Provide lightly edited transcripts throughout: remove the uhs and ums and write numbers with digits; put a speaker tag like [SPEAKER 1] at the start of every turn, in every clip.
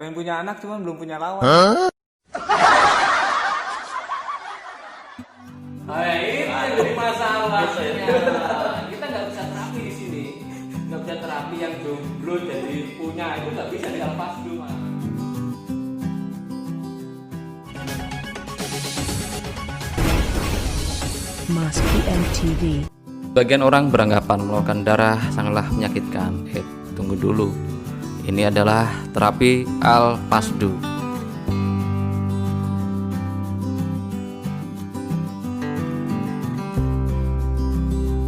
[SPEAKER 1] Pengen punya anak cuman belum punya lawan.
[SPEAKER 2] Nah, itu yang jadi masalahnya. Kita nggak bisa terapi di sini. Nggak bisa terapi yang jomblo jadi punya itu nggak bisa di Alpas dulu, Mas.
[SPEAKER 3] Mas PMTV.
[SPEAKER 4] Sebagian orang beranggapan mengeluarkan darah sangatlah menyakitkan. Tunggu dulu. Ini adalah terapi Al-Fasdu.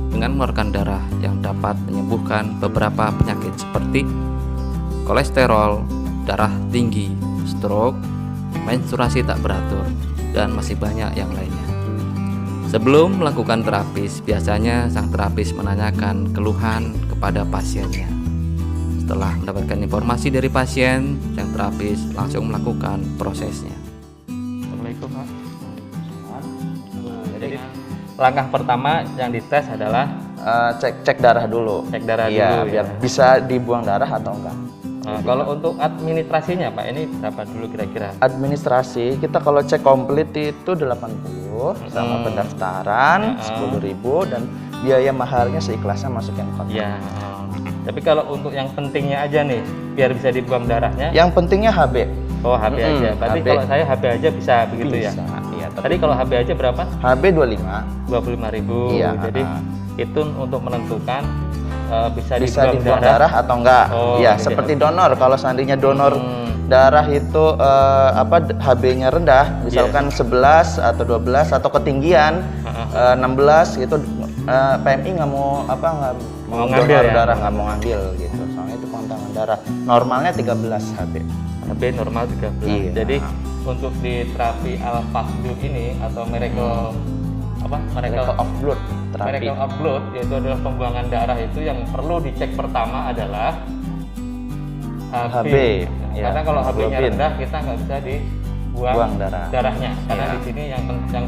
[SPEAKER 4] Dengan mengeluarkan darah yang dapat menyembuhkan beberapa penyakit seperti kolesterol, darah tinggi, stroke, menstruasi tak beratur, dan masih banyak yang lainnya. Sebelum melakukan terapis, biasanya sang terapis menanyakan keluhan kepada pasiennya. Setelah mendapatkan informasi dari pasien, sang terapis langsung melakukan prosesnya. Assalamualaikum, Pak.
[SPEAKER 2] Jadi langkah pertama yang dites adalah
[SPEAKER 5] cek darah dulu.
[SPEAKER 2] cek darah
[SPEAKER 5] Iya,
[SPEAKER 2] dulu.
[SPEAKER 5] biar
[SPEAKER 2] Ya.
[SPEAKER 5] bisa dibuang darah atau enggak.
[SPEAKER 2] Nah, kalau untuk administrasinya, Pak, ini berapa dulu kira-kira?
[SPEAKER 5] Administrasi kita kalau cek komplit itu 80 sama pendaftaran 10.000 dan biaya mahalnya seikhlasnya masukin kontak.
[SPEAKER 2] Ya. Tapi kalau untuk yang pentingnya aja nih, biar bisa dibuang darahnya.
[SPEAKER 5] Yang pentingnya HB.
[SPEAKER 2] Oh, HB aja. Berarti
[SPEAKER 5] HB.
[SPEAKER 2] kalau saya HB aja bisa begitu ya?
[SPEAKER 5] Bisa. Iya,
[SPEAKER 2] Tadi kalau HB aja berapa?
[SPEAKER 5] HB 25
[SPEAKER 2] 25.000.
[SPEAKER 5] Iya,
[SPEAKER 2] Jadi itu untuk menentukan bisa
[SPEAKER 5] bisa
[SPEAKER 2] dibuang
[SPEAKER 5] dibuang darah atau enggak.
[SPEAKER 2] Oh,
[SPEAKER 5] Iya,
[SPEAKER 2] gitu.
[SPEAKER 5] seperti donor. Kalau seandainya donor darah itu HB-nya rendah, misalkan 11 atau 12 atau ketinggian 16 itu PMI nggak mau nggak mau
[SPEAKER 2] ngambil
[SPEAKER 5] donor
[SPEAKER 2] ya?
[SPEAKER 5] darah, nggak mau ngambil gitu. Soalnya itu pengurangan darah. Normalnya 13 HB.
[SPEAKER 2] HB normal 13.
[SPEAKER 5] Iya.
[SPEAKER 2] Jadi untuk di terapi Al-Fasdu ini atau miracle
[SPEAKER 5] Miracle of blood terapi.
[SPEAKER 2] Miracle of blood, yaitu adalah pembuangan darah itu yang perlu dicek pertama adalah HB.
[SPEAKER 5] HB, ya,
[SPEAKER 2] Karena kalau HB-nya
[SPEAKER 5] hemoglobin.
[SPEAKER 2] rendah kita nggak bisa dibuang
[SPEAKER 5] Buang darah.
[SPEAKER 2] darahnya. Karena
[SPEAKER 5] Iya.
[SPEAKER 2] di sini yang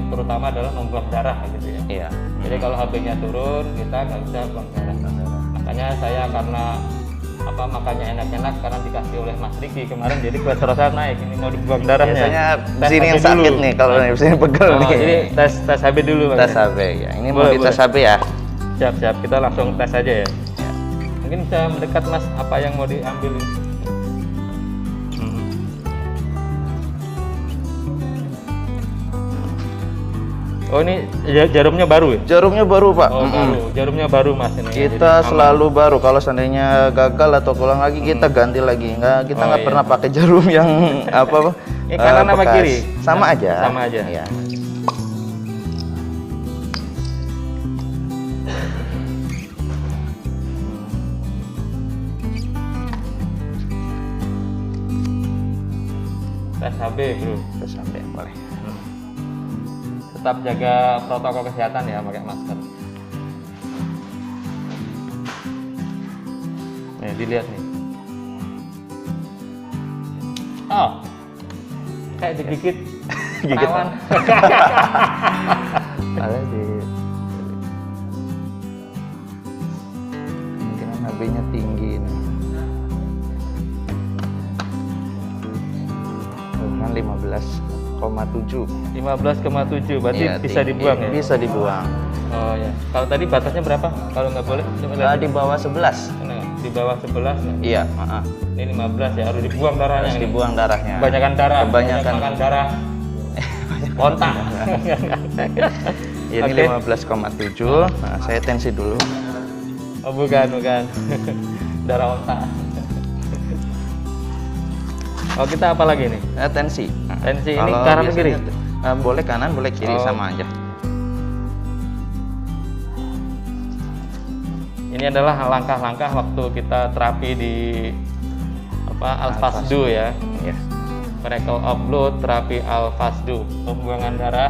[SPEAKER 2] terutama adalah membuang darah gitu ya.
[SPEAKER 5] Iya.
[SPEAKER 2] Jadi kalau HB-nya turun kita nggak bisa buang darah. Makanya saya karena makannya enak-enak karena dikasih oleh Mas Riki kemarin, jadi kolesterol naik. Ini mau dibuang darahnya.
[SPEAKER 5] Biasanya
[SPEAKER 2] Tes
[SPEAKER 5] sini
[SPEAKER 2] HB
[SPEAKER 5] yang sakit
[SPEAKER 2] dulu.
[SPEAKER 5] nih kalau di sini pegel
[SPEAKER 2] Oh,
[SPEAKER 5] nih.
[SPEAKER 2] jadi tes HB dulu, Pak.
[SPEAKER 5] Tes HB ya. Ini mau
[SPEAKER 2] Boleh,
[SPEAKER 5] dites
[SPEAKER 2] boleh.
[SPEAKER 5] HB ya.
[SPEAKER 2] Siap, kita langsung tes aja ya. Mungkin bisa mendekat, Mas, apa yang mau diambil ini? Oh, ini jarumnya baru ya?
[SPEAKER 5] Jarumnya baru, Pak.
[SPEAKER 2] Oh, baru. Jarumnya baru, Mas, ini. Jadi
[SPEAKER 5] Kita
[SPEAKER 2] aman.
[SPEAKER 5] selalu baru. Kalau seandainya gagal atau kurang lagi kita ganti lagi. Kita
[SPEAKER 2] Oh,
[SPEAKER 5] nggak
[SPEAKER 2] iya.
[SPEAKER 5] pernah pakai jarum yang
[SPEAKER 2] Ini kanan apa
[SPEAKER 5] bekas.
[SPEAKER 2] kiri?
[SPEAKER 5] Sama aja.
[SPEAKER 2] Sama aja.
[SPEAKER 5] Iya.
[SPEAKER 2] Tes HB, Bro.
[SPEAKER 5] Terus sampai boleh.
[SPEAKER 2] Tetap jaga protokol kesehatan ya, pakai masker. Nih, dilihat nih. Oh, kayak digigit
[SPEAKER 5] Gigit
[SPEAKER 2] perawan.
[SPEAKER 5] Ada di mungkin HB-nya tinggi nih. Dengan 15,7.
[SPEAKER 2] 15,7, berarti
[SPEAKER 5] Iya,
[SPEAKER 2] bisa
[SPEAKER 5] tinggi.
[SPEAKER 2] dibuang ya?
[SPEAKER 5] Bisa dibuang.
[SPEAKER 2] Oh ya. Kalau tadi batasnya berapa? Kalau nggak boleh, coba lihat.
[SPEAKER 5] Di bawah 11.
[SPEAKER 2] Nah, di bawah 11 ya.
[SPEAKER 5] Iya,
[SPEAKER 2] Ini 15 ya, harus dibuang darahnya.
[SPEAKER 5] harus
[SPEAKER 2] ini.
[SPEAKER 5] dibuang darahnya.
[SPEAKER 2] Kebanyakan darah.
[SPEAKER 5] Kebanyakan.
[SPEAKER 2] Banyak makan darah. Kontak.
[SPEAKER 5] Ini
[SPEAKER 2] Oke.
[SPEAKER 5] 15,7. Nah, saya tensi dulu.
[SPEAKER 2] Oh, bukan. Darah otak. Oh, kita apa lagi nih?
[SPEAKER 5] Tensi.
[SPEAKER 2] Tensi ini
[SPEAKER 5] Kalau
[SPEAKER 2] kanan
[SPEAKER 5] biasanya,
[SPEAKER 2] kiri?
[SPEAKER 5] boleh kanan, boleh kiri,
[SPEAKER 2] Oh.
[SPEAKER 5] sama aja.
[SPEAKER 2] Ini adalah langkah-langkah waktu kita terapi di Al-Fasdu ya.
[SPEAKER 5] Ya.
[SPEAKER 2] Miracle of Blood, terapi Al-Fasdu, pembuangan darah.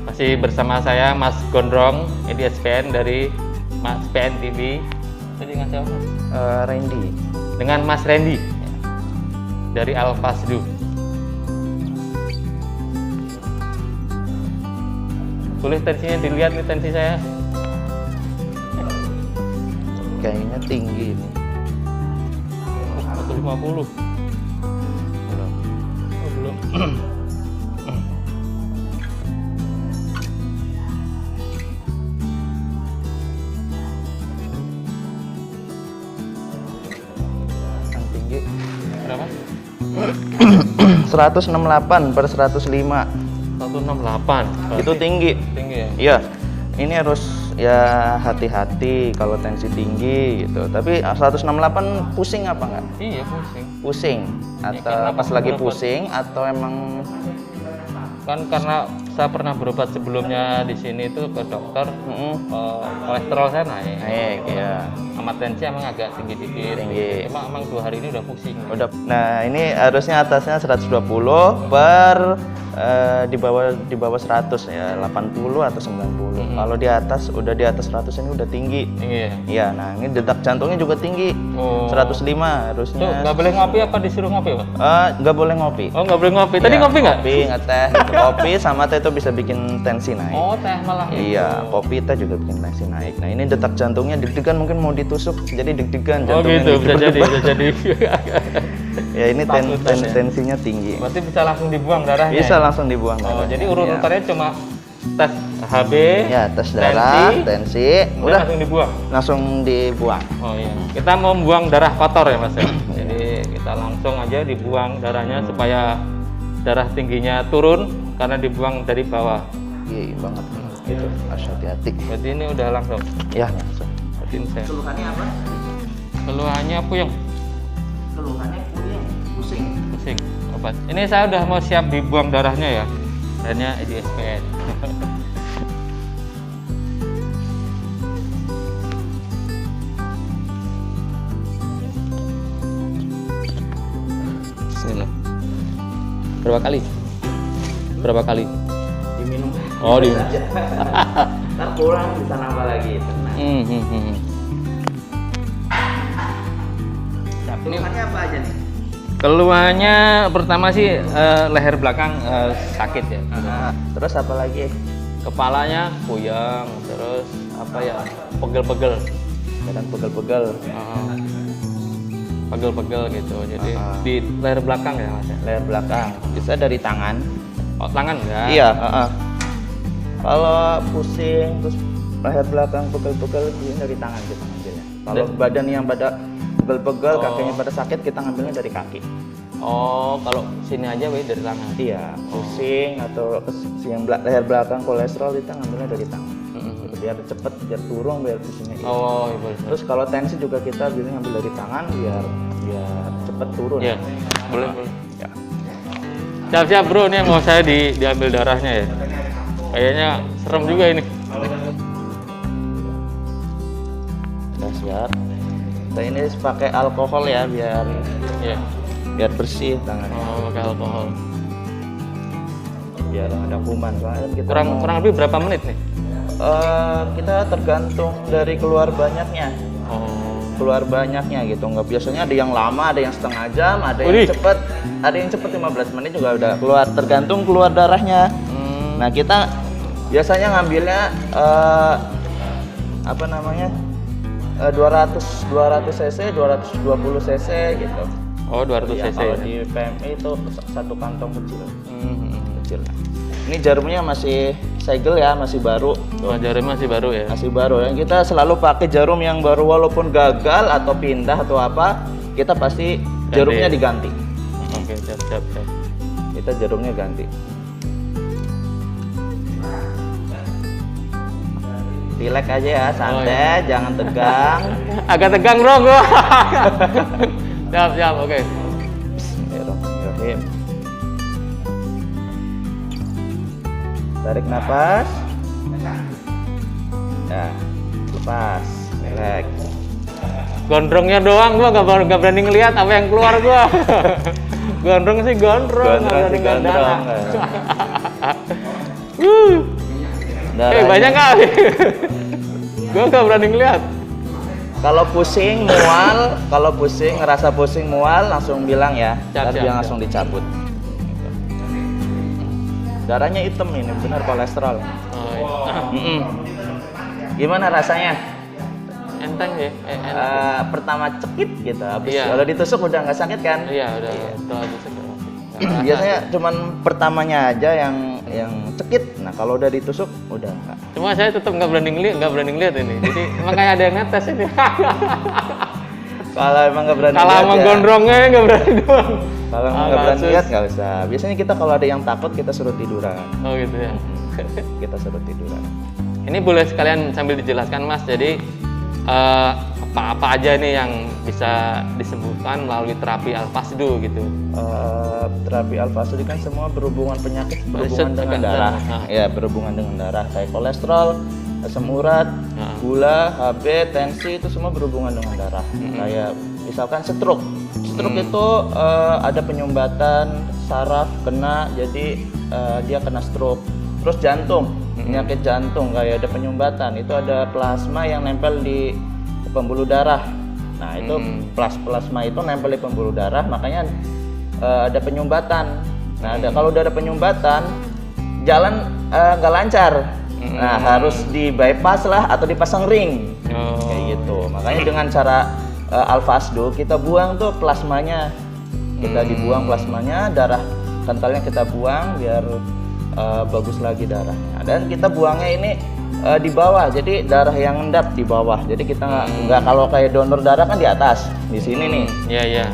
[SPEAKER 2] Masih bersama saya Mas Gondrong, EDSPN dari Mas PNTV. Tadi dengan siapa, Mas?
[SPEAKER 5] Randy.
[SPEAKER 2] Dengan Mas Randy dari Al-Fasdu. Boleh tensinya dilihat nih, tensi saya.
[SPEAKER 5] Kayaknya tinggi ini.
[SPEAKER 2] 50. Belum. Oh, belum.
[SPEAKER 5] Yang tinggi
[SPEAKER 2] Berapa?
[SPEAKER 5] 168 per 105.
[SPEAKER 2] 168.
[SPEAKER 5] Itu tinggi.
[SPEAKER 2] Tinggi ya.
[SPEAKER 5] Iya. Ini harus ya hati-hati kalau tensi tinggi gitu. Tapi 168 pusing apa enggak?
[SPEAKER 2] Iya, pusing.
[SPEAKER 5] Pusing atau
[SPEAKER 2] karena
[SPEAKER 5] pas lagi
[SPEAKER 2] berobat.
[SPEAKER 5] pusing atau emang
[SPEAKER 2] Kan karena saya pernah berobat sebelumnya di sini itu ke dokter, kolesterol saya naik.
[SPEAKER 5] naik ya.
[SPEAKER 2] Sama tensi emang agak tinggi dikit.
[SPEAKER 5] Tinggi.
[SPEAKER 2] Emang 2 hari ini udah pusing.
[SPEAKER 5] Udah. Nah, ini harusnya atasnya 120 per di bawah 100 ya, 80 atau 90. Kalau di atas udah di atas 100 ini udah tinggi.
[SPEAKER 2] Tinggi ya.
[SPEAKER 5] Iya, nah ini detak jantungnya juga tinggi.
[SPEAKER 2] Oh.
[SPEAKER 5] 105
[SPEAKER 2] Tuh
[SPEAKER 5] harusnya.
[SPEAKER 2] nggak boleh ngopi apa disuruh ngopi, Pak?
[SPEAKER 5] Nggak boleh ngopi.
[SPEAKER 2] Oh, nggak boleh ngopi. Tadi
[SPEAKER 5] Iya,
[SPEAKER 2] ngopi nggak?
[SPEAKER 5] Kopi, nggak teh. Kopi sama teh itu bisa bikin tensi naik.
[SPEAKER 2] Oh, teh malah.
[SPEAKER 5] Iya, kopi teh juga bikin tensi naik. Nah, ini detak jantungnya deg-degan, mungkin mau ditusuk jadi deg-degan
[SPEAKER 2] Oh
[SPEAKER 5] jantungnya.
[SPEAKER 2] gitu, bisa jadi, bisa jadi.
[SPEAKER 5] Ya, ini
[SPEAKER 2] Takutan ya.
[SPEAKER 5] tensinya tinggi.
[SPEAKER 2] Berarti bisa langsung dibuang darahnya.
[SPEAKER 5] Bisa
[SPEAKER 2] ya?
[SPEAKER 5] langsung dibuang.
[SPEAKER 2] Oh,
[SPEAKER 5] darahnya.
[SPEAKER 2] jadi
[SPEAKER 5] Iya.
[SPEAKER 2] urutannya cuma tes HB,
[SPEAKER 5] Ya, tes darah, tensi,
[SPEAKER 2] kemudian
[SPEAKER 5] udah
[SPEAKER 2] langsung dibuang.
[SPEAKER 5] langsung dibuang.
[SPEAKER 2] Oh iya, kita mau buang darah kotor ya Mas ya. Jadi kita langsung aja dibuang darahnya supaya darah tingginya turun karena dibuang dari bawah.
[SPEAKER 5] Iya banget. Itu harus hati-hati.
[SPEAKER 2] Berarti ini udah langsung.
[SPEAKER 5] Ya, langsung.
[SPEAKER 2] Berarti ini saya.
[SPEAKER 5] Keluhannya apa?
[SPEAKER 2] Keluhannya puyeng,
[SPEAKER 5] Keluhannya pusing.
[SPEAKER 2] pusing, obat. Ini saya udah mau siap dibuang darahnya ya. Darahnya di SPN. Bismillah. Berapa kali? Berapa kali?
[SPEAKER 5] Diminum.
[SPEAKER 2] Oh, di.
[SPEAKER 5] Ntar kurang bisa nambah lagi. Tenang. Keluhannya apa aja nih?
[SPEAKER 2] Keluhannya pertama sih leher belakang sakit ya.
[SPEAKER 5] Terus apa lagi?
[SPEAKER 2] Kepalanya puyeng, terus apa ya? Pegel-pegel.
[SPEAKER 5] Badan pegel-pegel.
[SPEAKER 2] Pegel-pegel gitu. Jadi di leher belakang ya Mas ya.
[SPEAKER 5] Leher belakang. Bisa dari tangan.
[SPEAKER 2] Oh, tangan enggak?
[SPEAKER 5] Iya. Kalau pusing terus leher belakang pegel-pegel ini dari tangan kita ngambilnya. Kalau badan yang pada pegel-pegel, kakinya pada sakit, kita ngambilnya dari kaki.
[SPEAKER 2] Oh, kalau sini aja dari tangan.
[SPEAKER 5] Iya, pusing atau yang leher belakang kolesterol kita ngambilnya dari tangan. Biar cepet, biar turun, biar pusingnya hilang.
[SPEAKER 2] Oh, iya boleh.
[SPEAKER 5] Terus kalau tensi juga kita biasanya ngambil dari tangan biar cepet turun.
[SPEAKER 2] Iya. Boleh, boleh.
[SPEAKER 5] Ya.
[SPEAKER 2] Siap-siap bro, ini mau saya diambil darahnya ya. Kayaknya serem juga ini.
[SPEAKER 5] Udah siap. Kita ini pakai alkohol ya biar
[SPEAKER 2] Iya.
[SPEAKER 5] bersih tangan.
[SPEAKER 2] Oh, pakai alkohol.
[SPEAKER 5] Biar nggak ada kuman. Soalnya kita
[SPEAKER 2] Kurang lebih berapa menit nih?
[SPEAKER 5] kita tergantung dari keluar banyaknya.
[SPEAKER 2] Oh.
[SPEAKER 5] Keluar banyaknya gitu. Nggak, biasanya ada yang lama, ada yang setengah jam, ada yang
[SPEAKER 2] Widih.
[SPEAKER 5] cepet, ada yang cepet 15 menit juga udah keluar. Tergantung keluar darahnya. Nah, kita biasanya ngambilnya 200 cc, 220 cc gitu.
[SPEAKER 2] Oh, 200
[SPEAKER 5] Ya,
[SPEAKER 2] cc.
[SPEAKER 5] kalau di PMI itu satu kantong kecil. Kecil. Ini jarumnya masih segel ya, masih baru.
[SPEAKER 2] Oh, jarumnya masih baru ya.
[SPEAKER 5] Masih baru. Dan kita selalu pakai jarum yang baru, walaupun gagal atau pindah atau apa, kita pasti jarumnya diganti.
[SPEAKER 2] Oke, siap.
[SPEAKER 5] Kita jarumnya ganti. Relax aja ya, santai, jangan tegang.
[SPEAKER 2] Agak tegang bro gua. Siap, oke.
[SPEAKER 5] Bismillahirrahmanirrahim. Tarik nafas. Ya, lepas. Relax.
[SPEAKER 2] Gondrongnya doang gua nggak berani ngelihat apa yang keluar gua. Gondrong sih gondrong, nggak berani ngeliat darah. Banyak kali. Gua nggak berani ngeliat.
[SPEAKER 5] Kalau pusing, ngerasa pusing, mual, langsung bilang ya. Ntar dia langsung dicabut. Darahnya hitam ini, benar kolesterol.
[SPEAKER 2] Oh, iya.
[SPEAKER 5] Gimana rasanya?
[SPEAKER 2] enteng ya, enak.
[SPEAKER 5] Pertama cekit gitu, habis
[SPEAKER 2] Iya.
[SPEAKER 5] kalau ditusuk udah nggak sakit kan?
[SPEAKER 2] Iya udah bisa.
[SPEAKER 5] Biasanya cuman pertamanya aja yang cekit. Nah kalau udah ditusuk udah nggak.
[SPEAKER 2] Cuma saya tetap nggak berani ngeliat ini. Jadi emang kayak ada yang ngetes ini.
[SPEAKER 5] Kalau emang nggak berani
[SPEAKER 2] Kalau
[SPEAKER 5] lihat
[SPEAKER 2] sama
[SPEAKER 5] ya.
[SPEAKER 2] gondrongnya nggak berani doang.
[SPEAKER 5] Kalau emang nggak berani lihat nggak usah. Biasanya kita kalau ada yang takut kita suruh tiduran.
[SPEAKER 2] Oh gitu ya.
[SPEAKER 5] Kita suruh tiduran.
[SPEAKER 2] Ini boleh sekalian sambil dijelaskan Mas. Jadi apa-apa aja nih yang bisa disembuhkan melalui terapi Al-Fasdu gitu.
[SPEAKER 5] Terapi Al-Fasdu kan semua berhubungan penyakit berhubungan dengan darah. Ya berhubungan dengan darah kayak kolesterol, asam urat, gula, HB, tensi itu semua berhubungan dengan darah. Kayak misalkan stroke. Stroke itu ada penyumbatan saraf kena, jadi dia kena stroke. Terus jantung, penyakit jantung kayak ada penyumbatan, itu ada plasma yang nempel di pembuluh darah. Nah itu plasma itu nempel di pembuluh darah, makanya ada penyumbatan. Nah kalau udah ada penyumbatan, jalan nggak lancar. Nah harus di bypass lah atau dipasang ring, kayak gitu. Makanya dengan cara Al-Fasdu kita buang tuh plasmanya, kita dibuang plasmanya, darah kentalnya kita buang biar bagus lagi darahnya. Dan kita buangnya ini di bawah, jadi darah yang endap di bawah. Jadi kita nggak kalau kayak donor darah kan di atas, di sini nih.
[SPEAKER 2] Iya.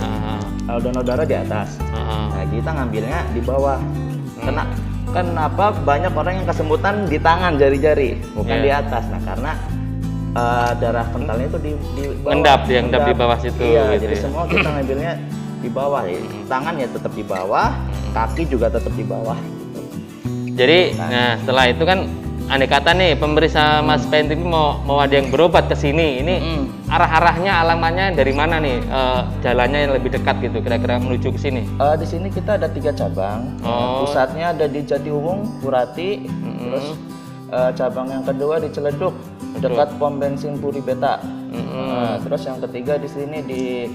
[SPEAKER 5] Kalau donor darah di atas. Nah kita ngambilnya di bawah. Kenapa banyak orang yang kesemutan di tangan jari-jari, bukan di atas? Nah karena darah kentalnya itu di bawah.
[SPEAKER 2] Endap di bawah situ.
[SPEAKER 5] Iya,
[SPEAKER 2] gitu
[SPEAKER 5] jadi
[SPEAKER 2] ya.
[SPEAKER 5] semua kita ngambilnya di bawah. Ya. Tangan ya tetap di bawah, kaki juga tetap di bawah.
[SPEAKER 2] Jadi, nah setelah itu kan andai kata nih pemeriksa Mas Penti mau ada yang berobat ke sini, ini arah-arahnya alamannya dari mana nih, jalannya yang lebih dekat gitu, kira-kira menuju ke sini?
[SPEAKER 5] Di sini kita ada 3 cabang. Pusatnya ada di Jatiwung, Purati, terus cabang yang kedua di Ciledug, dekat pom bensin Puri Beta. Terus yang ketiga di sini di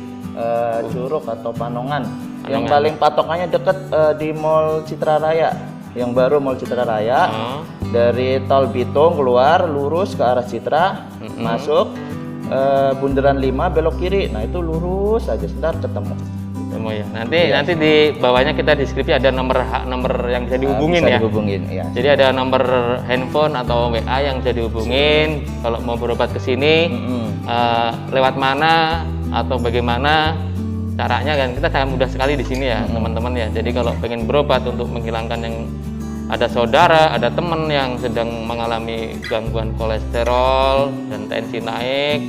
[SPEAKER 5] Curug atau Panongan. Yang paling patokannya dekat di Mall Citra Raya. Yang baru Mall Citra Raya, dari Tol Bitung keluar lurus ke arah Citra, masuk bundaran 5 belok kiri. Nah itu lurus aja, sebentar ketemu.
[SPEAKER 2] Ya. Nanti di bawahnya kita deskripsi ada nomor yang bisa dihubungin
[SPEAKER 5] bisa
[SPEAKER 2] ya.
[SPEAKER 5] Dihubungin, ya.
[SPEAKER 2] Jadi ada nomor handphone atau WA yang bisa dihubungin kalau mau berobat ke sini, lewat mana atau bagaimana caranya kan kita sangat mudah sekali di sini ya teman-teman ya. Jadi kalau pengen berobat untuk menghilangkan yang ada saudara, ada teman yang sedang mengalami gangguan kolesterol dan tensi naik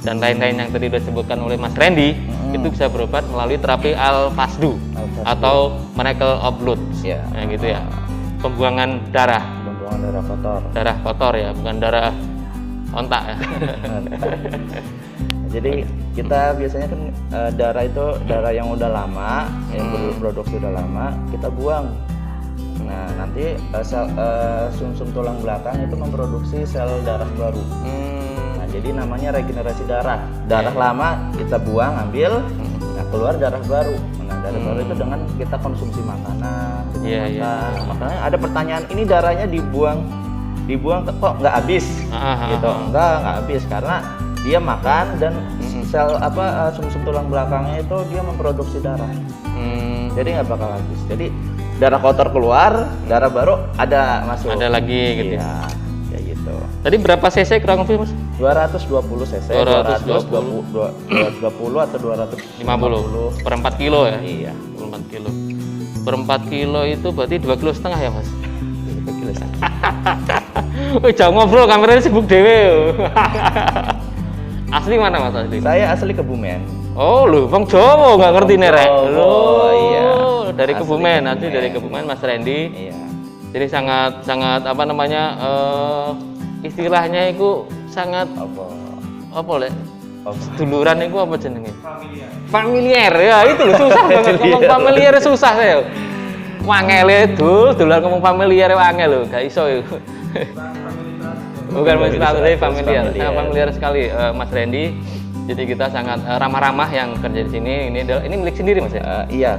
[SPEAKER 2] dan lain-lain yang tadi disebutkan oleh Mas Randy, itu bisa berobat melalui terapi Al-Fasdu atau miracle of blood,
[SPEAKER 5] Ya.
[SPEAKER 2] nah, gitu ya. Pembuangan darah.
[SPEAKER 5] Pembuangan darah kotor.
[SPEAKER 2] Darah kotor ya, bukan darah ontak ya.
[SPEAKER 5] Jadi kita biasanya kan darah itu darah yang udah lama, yang berproduksi udah lama, kita buang. Nah nanti sumsum tulang belakang itu memproduksi sel darah baru. Nah jadi namanya regenerasi darah. Darah lama kita buang, ambil, nah keluar darah baru. Nah darah baru itu dengan kita konsumsi makanan. Nah, makanya ada pertanyaan, ini darahnya dibuang kok nggak habis? Gitu. Nggak habis karena dia makan dan sel sumsum tulang belakangnya itu dia memproduksi darah. Jadi nggak bakal habis. Jadi darah kotor keluar, darah baru ada masuk.
[SPEAKER 2] Ada lagi gitu.
[SPEAKER 5] Iya, kayak gitu.
[SPEAKER 2] Tadi berapa cc kurang lebih Mas?
[SPEAKER 5] 220 cc, 220 atau 250
[SPEAKER 2] per 4 kilo ya?
[SPEAKER 5] Iya.
[SPEAKER 2] Per 4 kilo. Per 4 kilo itu berarti 2,5 kilo ya Mas?
[SPEAKER 5] 2 kilo.
[SPEAKER 2] Jauh ngobrol, kameranya sibuk dewe. Asli mana Mas asli?
[SPEAKER 5] Saya asli Kebumen.
[SPEAKER 2] Oh lu, Bang Jawa nggak ngerti nih Rek.
[SPEAKER 5] Oh iya.
[SPEAKER 2] Dari
[SPEAKER 5] Asli
[SPEAKER 2] Kebumen, nanti
[SPEAKER 5] Kebumen.
[SPEAKER 2] dari Kebumen Mas Randy.
[SPEAKER 5] Iya.
[SPEAKER 2] Jadi sangat apa namanya istilahnya itu sangat apa le? Duluran itu apa jenenge? Familiar ya, itu loh susah banget ngomong familiar, susah saya. Wangele duluran ngomong familiar wangel lho, gak iso itu. Bukan familiar, sangat familiar sekali Mas Randy. Jadi kita sangat ramah-ramah yang kerja di sini. Ini milik sendiri Mas ya?
[SPEAKER 5] Iya,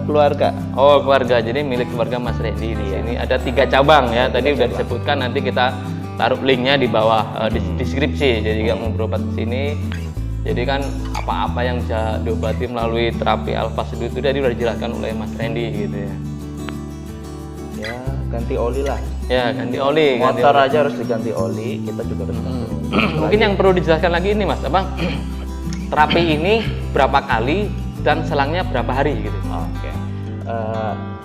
[SPEAKER 5] keluarga.
[SPEAKER 2] Oh keluarga, jadi milik keluarga Mas Randy di sini. Ada 3 cabang ya. Tadi udah disebutkan, nanti kita taruh linknya di bawah di deskripsi. Jadi nggak mau berobat ke sini. Jadi kan apa-apa yang bisa diobati melalui terapi Al-Fasdu itu tadi udah dijelaskan oleh Mas Randy gitu ya.
[SPEAKER 5] Ya ganti oli lah.
[SPEAKER 2] Ya ganti oli.
[SPEAKER 5] Motor aja harus diganti oli. Kita juga harus ganti oli.
[SPEAKER 2] Mungkin yang perlu dijelaskan lagi ini Mas, Abang, terapi ini berapa kali dan selangnya berapa hari gitu?
[SPEAKER 5] Oke.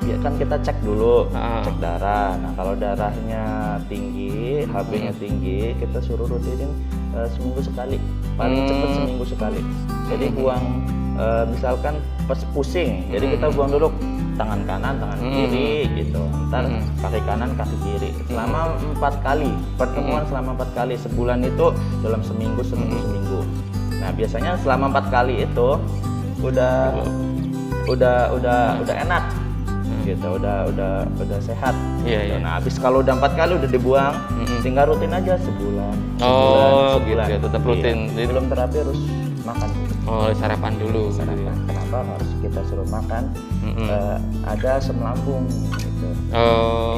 [SPEAKER 5] Ya kan kita cek dulu, cek darah. Nah kalau darahnya tinggi, HB-nya tinggi, kita suruh rutinin seminggu sekali. Paling cepat seminggu sekali. Jadi buang misalkan pas pusing, jadi kita buang dulu tangan kanan, tangan kiri gitu. Ntar kaki kanan, kaki kiri. Selama 4 kali, pertemuan selama 4 kali. Sebulan itu dalam seminggu. Nah biasanya selama 4 kali itu udah enak gitu, udah sehat.
[SPEAKER 2] Iya.
[SPEAKER 5] Nah habis kalau udah 4 kali udah dibuang, tinggal rutin aja sebulan.
[SPEAKER 2] Gitu ya, tetap rutin.
[SPEAKER 5] Iya. Belum terapi harus makan.
[SPEAKER 2] Sarapan dulu.
[SPEAKER 5] Sarapan. Kenapa harus kita suruh makan? Ada asam lambung gitu.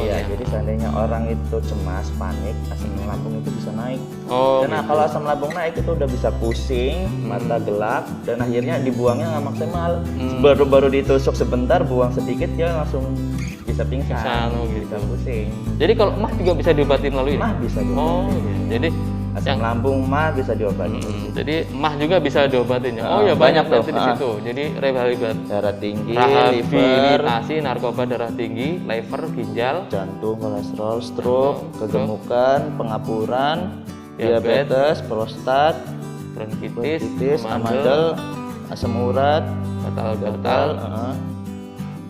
[SPEAKER 5] Iya, jadi seandainya orang itu cemas, panik, asam lambung itu bisa naik. Karena
[SPEAKER 2] gitu.
[SPEAKER 5] kalau asam lambung naik itu udah bisa pusing, mata gelap, dan akhirnya dibuangnya nggak maksimal. Baru ditusuk sebentar, buang sedikit, dia langsung bisa pingsan,
[SPEAKER 2] gitu.
[SPEAKER 5] bisa pusing.
[SPEAKER 2] Jadi kalau mah juga bisa diobati melalui
[SPEAKER 5] Mah bisa diobati.
[SPEAKER 2] Jadi
[SPEAKER 5] Asam lambung mah bisa diobati.
[SPEAKER 2] jadi mah juga bisa diobatin ya. Ya
[SPEAKER 5] banyak
[SPEAKER 2] banyak
[SPEAKER 5] tuh.
[SPEAKER 2] di situ. Jadi rehabilitasi
[SPEAKER 5] Darah tinggi, liver,
[SPEAKER 2] rehabilitasi narkoba darah tinggi, liver, ginjal,
[SPEAKER 5] jantung, kolesterol, stroke, kegemukan, pengapuran, diabetes, prostat,
[SPEAKER 2] bronkitis,
[SPEAKER 5] amandel, asam urat,
[SPEAKER 2] gatal-gatal,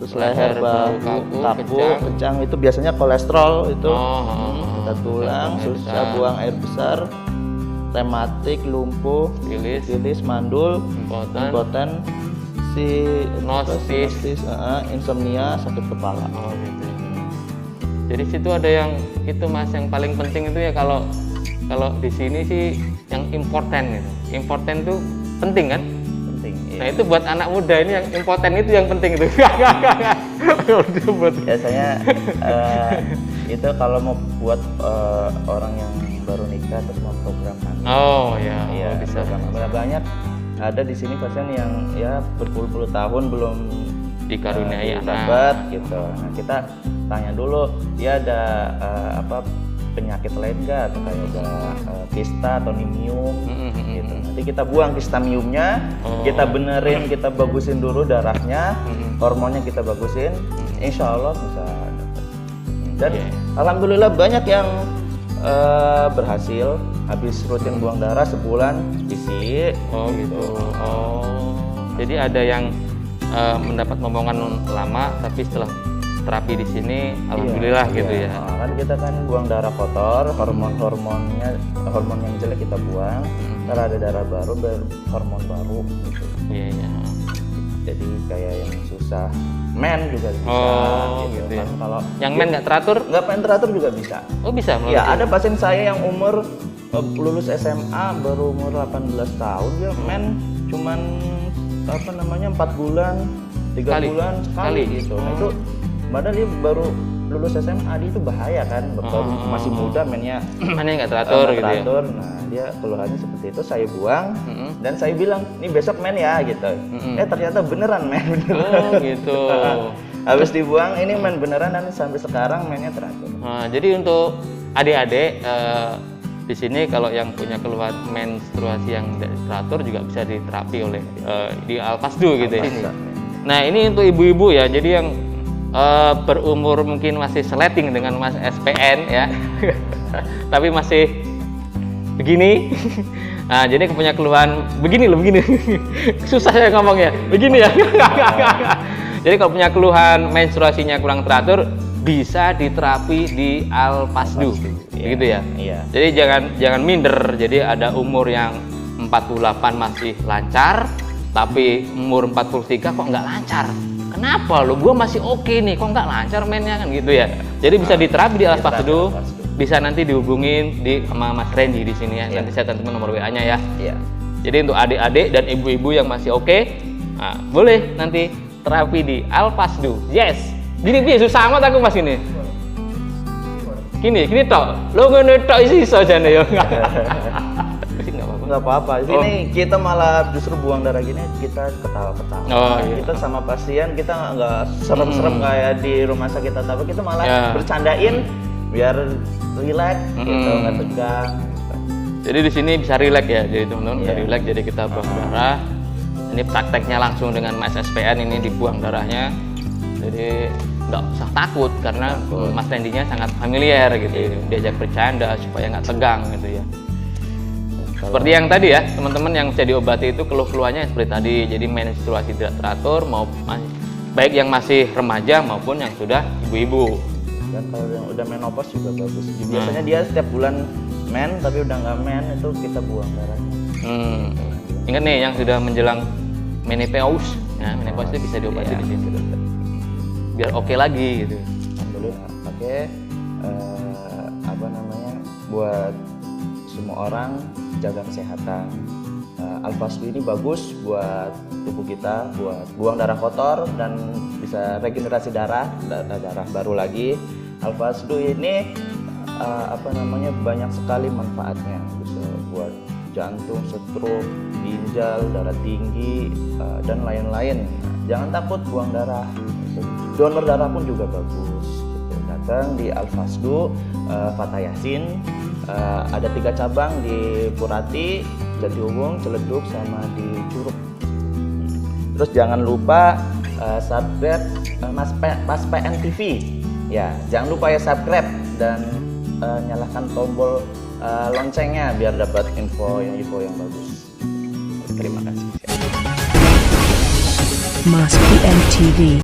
[SPEAKER 5] terus leher, bahu, kaku, kejang itu biasanya kolesterol itu, kita tulang, susah buang air besar, rematik, lumpuh, sifilis, mandul, impoten, sinostis, insomnia, sakit kepala.
[SPEAKER 2] Gitu. Jadi situ ada yang itu Mas, yang paling penting itu ya kalau di sini sih yang impoten gitu. Impoten itu penting kan?
[SPEAKER 5] Penting. Iya.
[SPEAKER 2] Nah itu buat anak muda ini yang impoten itu yang penting itu.
[SPEAKER 5] Biasanya itu kalau mau buat orang yang baru nikah terus mau program hamil. Iya,
[SPEAKER 2] bisa.
[SPEAKER 5] Banyak ada di sini pasien yang ya berpuluh-puluh tahun belum
[SPEAKER 2] dikaruniai
[SPEAKER 5] dapat gitu. Nah kita tanya dulu dia ada penyakit lain nggak, atau kayak ada kista atau nimium gitu. Nanti kita buang kistamiumnya, kita benerin, kita bagusin dulu darahnya, hormonnya kita bagusin, insya Allah bisa dapat. Dan alhamdulillah banyak yang berhasil habis rutin buang darah sebulan isi.
[SPEAKER 2] Gitu. Jadi ada yang mendapat momongan lama tapi setelah terapi di sini alhamdulillah gitu ya.
[SPEAKER 5] Kan kita kan buang darah kotor, hormon yang jelek kita buang, ntar ada darah baru, hormon baru gitu.
[SPEAKER 2] Iya.
[SPEAKER 5] Jadi kayak yang susah men juga bisa.
[SPEAKER 2] Gitu ya.
[SPEAKER 5] Kan kalau
[SPEAKER 2] yang men nggak teratur?
[SPEAKER 5] Nggak pengen teratur juga bisa.
[SPEAKER 2] Bisa.
[SPEAKER 5] Ya ada pasien saya yang umur lulus SMA baru umur 18 tahun, dia men cuman 4 bulan, 3 bulan sekali gitu. Nah itu padahal dia baru lulus SMA, dia itu bahaya kan, baru masih muda mainnya
[SPEAKER 2] nggak teratur gitu ya.
[SPEAKER 5] Nah dia keluhannya seperti itu, saya buang dan saya bilang nih besok main ya gitu. Ternyata beneran main beneran.
[SPEAKER 2] Gitu.
[SPEAKER 5] Habis dibuang ini main beneran dan sampai sekarang mainnya teratur.
[SPEAKER 2] Jadi untuk adik-adik di sini kalau yang punya keluhan menstruasi yang tidak teratur juga bisa diterapi oleh di Al-Fasdu gitu ya. Nah ini untuk ibu-ibu ya, jadi yang berumur mungkin masih sleting dengan Mas SPN ya, tapi masih begini. Nah jadi punya keluhan begini, susah saya ngomongnya, begini ya. Jadi kalau punya keluhan menstruasinya kurang teratur, bisa diterapi di Al-Fasdu, gitu ya. Iya. Jadi jangan minder. Jadi ada umur yang 48 masih lancar, tapi umur 43 kok nggak lancar. Kenapa lo? Gue masih oke nih, kok nggak lancar mainnya kan gitu ya. Jadi bisa diterapi di Al-Fasdu, bisa nanti dihubungin sama Mas Randy di sini ya. Nanti saya cantumin nomor WA-nya ya. Iya. Jadi untuk adik-adik dan ibu-ibu yang masih oke, nah, boleh nanti terapi di Al-Fasdu. Yes. Gini susah amat aku Mas ini. Gini tok. Lo ngene tok isi iso jane ya. Enggak apa-apa.
[SPEAKER 5] Nggak apa-apa. Di sini kita malah justru buang darah gini kita ketawa-ketawa.
[SPEAKER 2] Oh, iya.
[SPEAKER 5] Kita sama pasien kita nggak serem-serem kayak di rumah sakit atau apa. Kita malah bercandain biar rileks, gitu, nggak tegang.
[SPEAKER 2] Jadi di sini bisa rileks ya, jadi teman-teman bisa rileks. Jadi kita buang darah. Ini prakteknya langsung dengan Mas SPN ini dibuang darahnya. Jadi nggak usah takut karena Mas Randy-nya sangat familiar gitu, diajak bercanda supaya nggak tegang gitu ya. Seperti yang tadi ya, teman-teman yang bisa diobati itu keluh-keluhannya seperti tadi. Jadi menstruasi tidak teratur, baik yang masih remaja maupun yang sudah ibu-ibu.
[SPEAKER 5] Dan kalau yang udah menopause juga bagus. Biasanya dia setiap bulan men, tapi udah nggak men itu kita buang darahnya.
[SPEAKER 2] Ingat nih yang sudah menjelang menopause, nah menopause itu bisa diobati di sini. Biar oke lagi gitu.
[SPEAKER 5] Alhamdulillah. Oke, apa namanya, buat semua orang jaga kesehatan. Alfasdu ini bagus buat tubuh kita, buat buang darah kotor dan bisa regenerasi darah baru lagi. Alfasdu ini apa namanya, banyak sekali manfaatnya, bisa buat jantung, stroke, ginjal, darah tinggi dan lain-lain. Jangan takut buang darah. Donor darah pun juga bagus. Gitu. Datang di Alfasdu, Fatah Yasin. Ada 3 cabang di Purati, Jatiwung, Ciledug, sama di Curug. Terus jangan lupa subscribe Mas PN TV. Ya, jangan lupa ya subscribe dan nyalakan tombol loncengnya biar dapat info yang bagus. Terima kasih.
[SPEAKER 3] Mas PN TV.